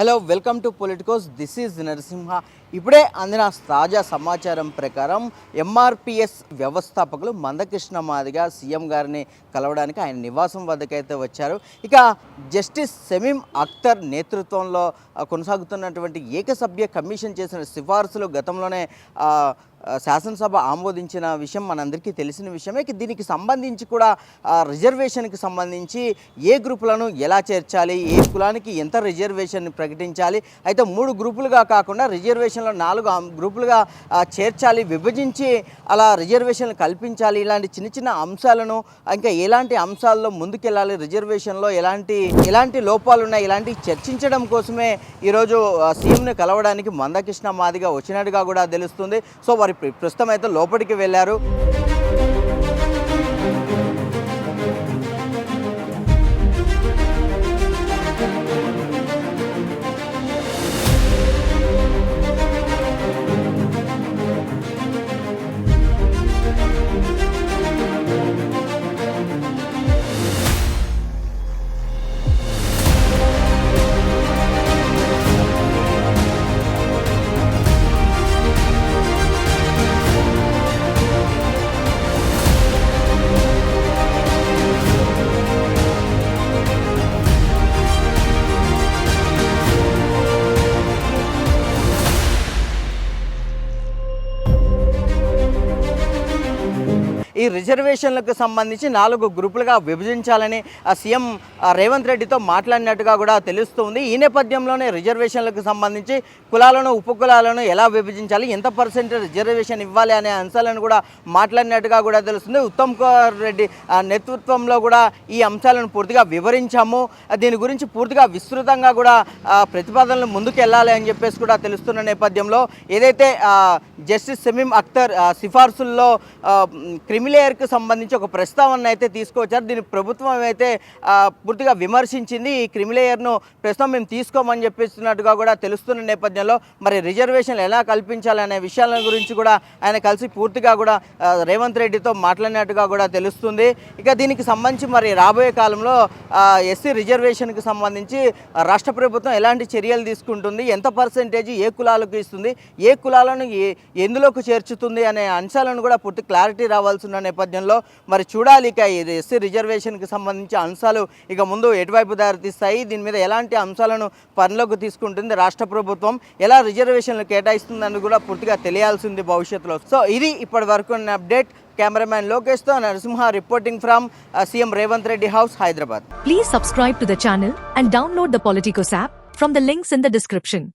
Hello welcome to Politicos. This is Narasimha. ఇప్పుడే అందిన తాజా సమాచారం ప్రకారం ఎంఆర్పిఎస్ వ్యవస్థాపకులు మందకృష్ణ మాదిగ సీఎం గారిని కలవడానికి ఆయన నివాసం వద్దకైతే వచ్చారు. ఇక జస్టిస్ షమీం అఖ్తర్ నేతృత్వంలో కొనసాగుతున్నటువంటి ఏకసభ్య కమిషన్ చేసిన సిఫార్సులు గతంలోనే శాసనసభ ఆమోదించిన విషయం మనందరికీ తెలిసిన విషయమే. దీనికి సంబంధించి కూడా రిజర్వేషన్కి సంబంధించి ఏ గ్రూపులను ఎలా చేర్చాలి, ఏ కులానికి ఎంత రిజర్వేషన్ ప్రకటించాలి, అయితే 3 గ్రూపులుగా కాకుండా రిజర్వేషన్లో 4 గ్రూపులుగా చేర్చాలి, విభజించి అలా రిజర్వేషన్లు కల్పించాలి. ఇలాంటి చిన్న చిన్న అంశాలను, ఇంకా ఎలాంటి అంశాల్లో ముందుకెళ్ళాలి, రిజర్వేషన్లో ఎలాంటి లోపాలు ఉన్నాయి, ఇలాంటివి చర్చించడం కోసమే ఈరోజు సీఎంని కలవడానికి మందకృష్ణ మాదిగ వచ్చినట్టుగా కూడా తెలుస్తుంది. సో వారి ప్రస్తుతం అయితే లోపలికి వెళ్ళారు. ఈ రిజర్వేషన్లకు సంబంధించి 4 గ్రూపులుగా విభజించాలని సీఎం రేవంత్ రెడ్డితో మాట్లాడినట్టుగా కూడా తెలుస్తుంది. ఈ నేపథ్యంలోనే రిజర్వేషన్లకు సంబంధించి కులాలను, ఉపకులాలను ఎలా విభజించాలి, ఎంత పర్సెంటేజ్ రిజర్వేషన్ ఇవ్వాలి అనే అంశాలను కూడా మాట్లాడినట్టుగా కూడా తెలుస్తుంది. ఉత్తమ్ కుమార్ రెడ్డి నేతృత్వంలో కూడా ఈ అంశాలను పూర్తిగా వివరించాము. దీని గురించి పూర్తిగా విస్తృతంగా కూడా ప్రతిపాదనలు ముందుకు వెళ్ళాలి అని చెప్పేసి కూడా తెలుస్తున్న నేపథ్యంలో ఏదైతే జస్టిస్ షమీం అఖ్తర్ సిఫార్సుల్లో క్రిమిలేయర్కి సంబంధించి ఒక ప్రస్తావన అయితే తీసుకొచ్చారు. దీన్ని ప్రభుత్వం అయితే పూర్తిగా విమర్శించింది. ఈ క్రిమిలేయర్ను ప్రస్తుతం మేము తీసుకోమని చెప్పిస్తున్నట్టుగా కూడా తెలుస్తున్న నేపథ్యంలో మరి రిజర్వేషన్లు ఎలా కల్పించాలనే విషయాల గురించి కూడా ఆయన కలిసి పూర్తిగా కూడా రేవంత్ రెడ్డితో మాట్లాడినట్టుగా కూడా తెలుస్తుంది. ఇక దీనికి సంబంధించి మరి రాబోయే కాలంలో ఎస్సీ రిజర్వేషన్కి సంబంధించి రాష్ట్ర ప్రభుత్వం ఎలాంటి చర్యలు తీసుకుంటుంది, ఎంత పర్సెంటేజ్ ఏ కులాలకు ఇస్తుంది, ఏ కులాలను ఎందులోకి చేర్చుతుంది అనే అంశాలను కూడా పూర్తి క్లారిటీ రావాల్సిన నేపథ్యంలో మరి చూడాలి. ఇక ఎస్సీ రిజర్వేషన్కి సంబంధించి అంశాలు ఇక ముందు ఎటువైపు దారితీస్తాయి, దీని మీద ఎలాంటి అంశాలను పనిలోకి తీసుకుంటుంది రాష్ట్ర ప్రభుత్వం, ఎలా రిజర్వేషన్లు కేటాయిస్తుందని కూడా పూర్తిగా తెలియాల్సింది భవిష్యత్తులో. సో ఇది ఇప్పటి వరకు ఉన్న అప్డేట్. కెమెరామ్యాన్ లోకేష్తో Narasimha reporting from CM Revanth Reddy house, Hyderabad. Please subscribe to the channel and download the Politicos app from the links in the description.